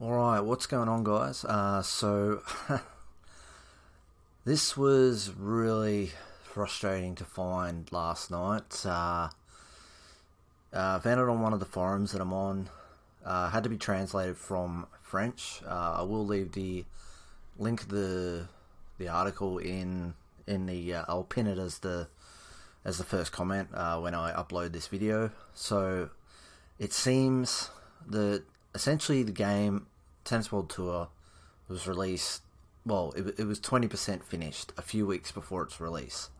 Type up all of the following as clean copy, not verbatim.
Alright, what's going on, guys? This was really frustrating to find last night. Found it on one of the forums that I'm on. Had to be translated from French. I will leave the link of the article in the. I'll pin it as the first comment when I upload this video. So it seems that essentially the game Tennis World Tour was released. Well, it was 20% finished a few weeks before its release.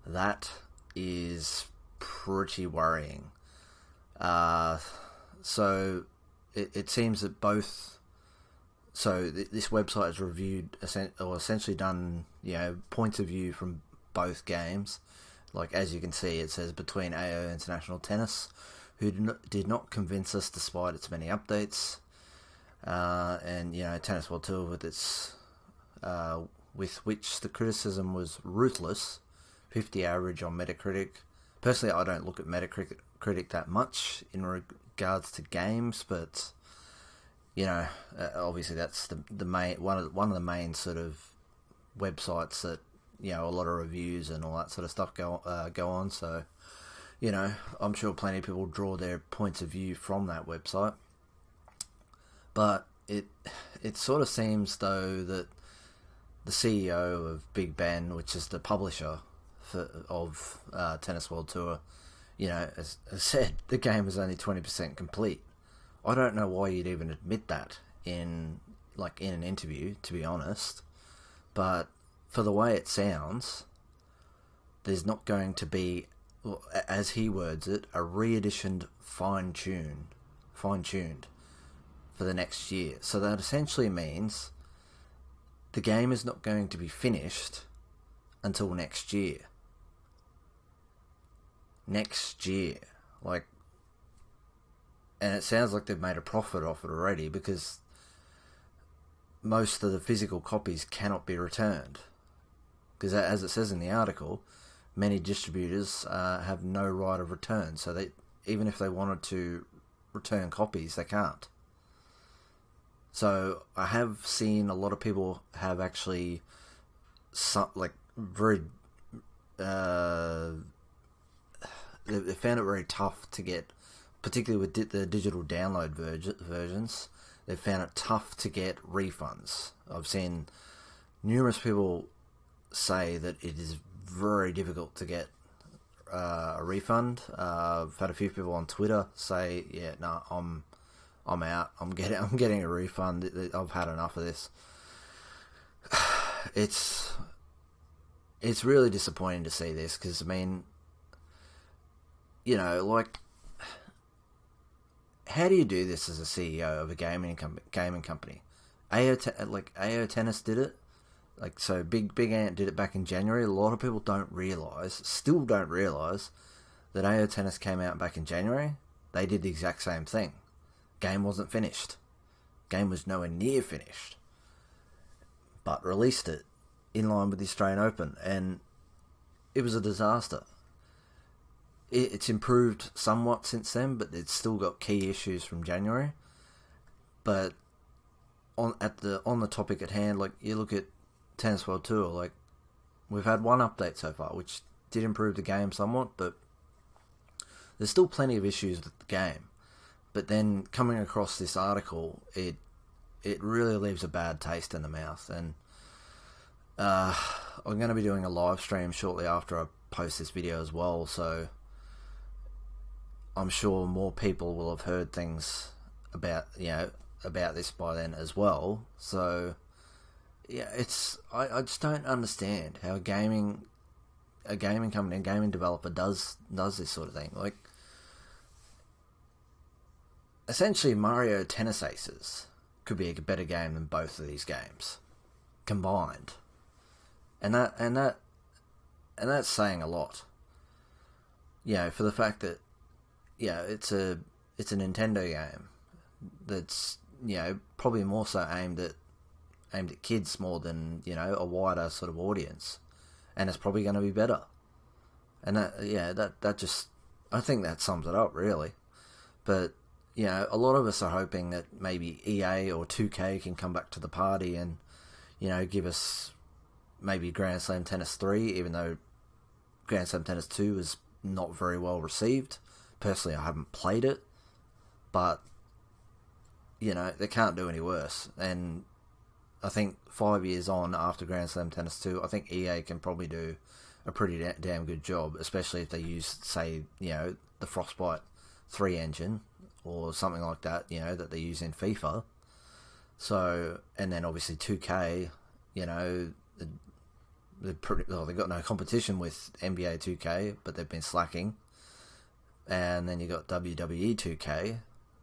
That is pretty worrying. So it seems that both. So this website has reviewed or essentially done points of view from both games. Like, as you can see, it says between AO International Tennis, who did not convince us despite its many updates, and Tennis World Tour with which the criticism was ruthless, 50 average on Metacritic. Personally, I don't look at Metacritic that much in regards to games, but obviously that's the main one of the main sort of websites that a lot of reviews and all that sort of stuff go on. So I'm sure plenty of people draw their points of view from that website. But it sort of seems though that the CEO of Big Ben, which is the publisher of Tennis World Tour, has said the game is only 20% complete. I don't know why you'd even admit that in an interview, to be honest. But for the way it sounds, there's not going to be, as he words it, a re-editioned fine-tuned for the next year. So that essentially means the game is not going to be finished until next year. Next year. And it sounds like they've made a profit off it already, because most of the physical copies cannot be returned. Because as it says in the article, many distributors have no right of return. So even if they wanted to return copies, they can't. So I have seen a lot of people have actually very they found it very tough to get, particularly with the digital download versions. They found it tough to get refunds. I've seen numerous people say that it is very difficult to get a refund. I've had a few people on Twitter say, "Yeah, no, I'm out. I'm getting a refund. I've had enough of this." It's really disappointing to see this, because I mean, how do you do this as a CEO of a gaming company? AO Tennis did it. So Big Ant did it back in January. A lot of people still don't realise that AO Tennis came out back in January. They did the exact same thing. Game wasn't finished. Game was nowhere near finished. But released it in line with the Australian Open, and it was a disaster. It's improved somewhat since then, but it's still got key issues from January. But on the topic at hand, you look at Tennis World Tour, we've had one update so far, which did improve the game somewhat, but there's still plenty of issues with the game. But then coming across this article, it really leaves a bad taste in the mouth. And I'm going to be doing a live stream shortly after I post this video as well, so I'm sure more people will have heard things about this by then as well. So yeah, I just don't understand how a gaming company, a gaming developer does this sort of thing. Essentially, Mario Tennis Aces could be a better game than both of these games combined, and that's saying a lot. For the fact that it's a Nintendo game that's probably more so aimed at kids more than a wider sort of audience, and it's probably going to be better. And that just, I think that sums it up really. But you know, a lot of us are hoping that maybe EA or 2K can come back to the party and, you know, give us maybe Grand Slam Tennis 3, even though Grand Slam Tennis 2 is not very well received. Personally, I haven't played it, but, you know, they can't do any worse. And I think 5 years on after Grand Slam Tennis 2, I think EA can probably do a pretty damn good job, especially if they use, say, you know, the Frostbite 3 engine or something like that, you know, that they use in FIFA. So, and then obviously 2K, you know, they've got no competition with NBA 2K, but they've been slacking. And then you got WWE 2K,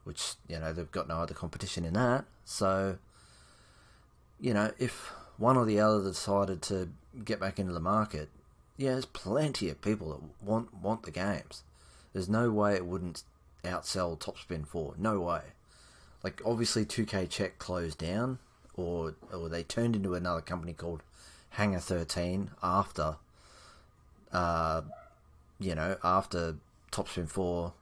which, you know, they've got no other competition in that. So, you know, if one or the other decided to get back into the market, yeah, there's plenty of people that want the games. There's no way it wouldn't outsell Topspin 4. No way. Like, obviously 2K Czech closed down, or they turned into another company called Hangar 13 after, you know, after Topspin 4,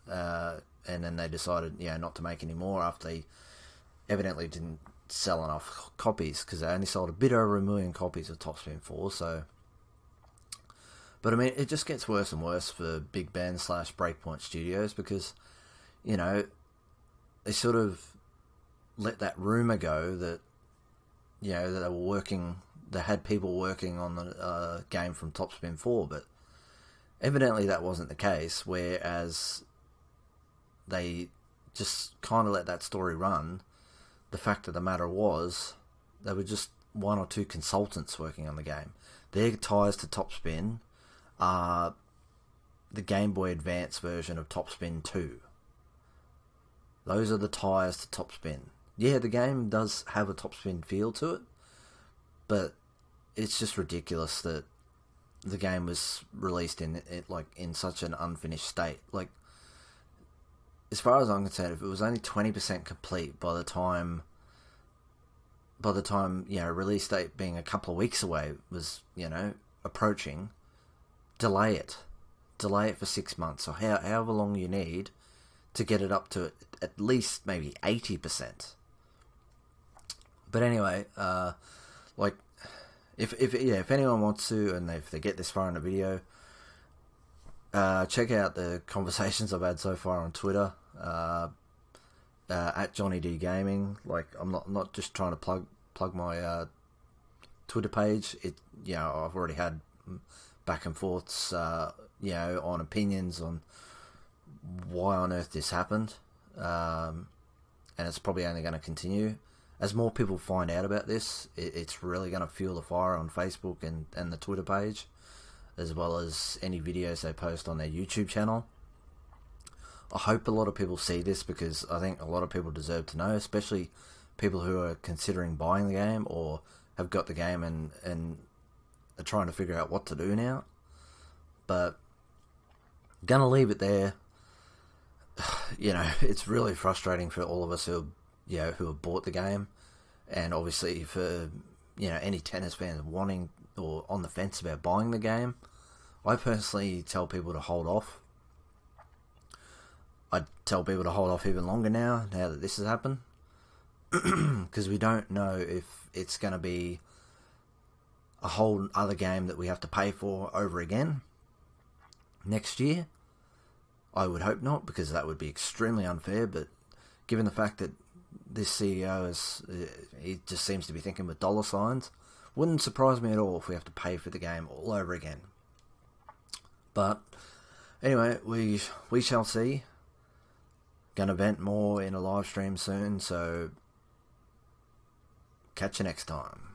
and then they decided, you know, not to make any more after they evidently didn't sell enough copies, because they only sold a bit over 1 million copies of Topspin 4, so... But, I mean, it just gets worse and worse for Big Ben / Breakpoint Studios because, you know, they sort of let that rumour go that, you know, that they had people working on the game from Topspin 4, but evidently that wasn't the case, whereas they just kind of let that story run. The fact of the matter was, they were just 1 or 2 consultants working on the game. Their ties to Topspin are the Game Boy Advance version of Topspin 2. Those are the ties to Topspin. Yeah, the game does have a Topspin feel to it, but it's just ridiculous that the game was released in such an unfinished state. Like, as far as I'm concerned, if it was only 20% complete by the time, you know, release date being a couple of weeks away was, you know, approaching, delay it for 6 months or however long you need to get it up to at least maybe 80%. But anyway, like, if anyone wants to, and if they get this far in the video, check out the conversations I've had so far on Twitter, at Johnny D Gaming. Like, I'm not just trying to plug my Twitter page. You know, I've already had back and forths, you know, on opinions on why on earth this happened, and it's probably only going to continue. As more people find out about this, it's really going to fuel the fire on Facebook and the Twitter page, as well as any videos they post on their YouTube channel. I hope a lot of people see this, because I think a lot of people deserve to know, especially people who are considering buying the game or have got the game and are trying to figure out what to do now. But gonna leave it there. You know, it's really frustrating for all of us who have bought the game, and obviously for, you know, any tennis fans wanting or on the fence about buying the game. I personally tell people to hold off. I'd tell people to hold off even longer now that this has happened, because we don't know if it's going to be a whole other game that we have to pay for over again next year. I would hope not, because that would be extremely unfair, but given the fact that this CEO he just seems to be thinking with dollar signs, wouldn't surprise me at all if we have to pay for the game all over again. But anyway, we shall see. Gonna vent more in a live stream soon, so catch you next time.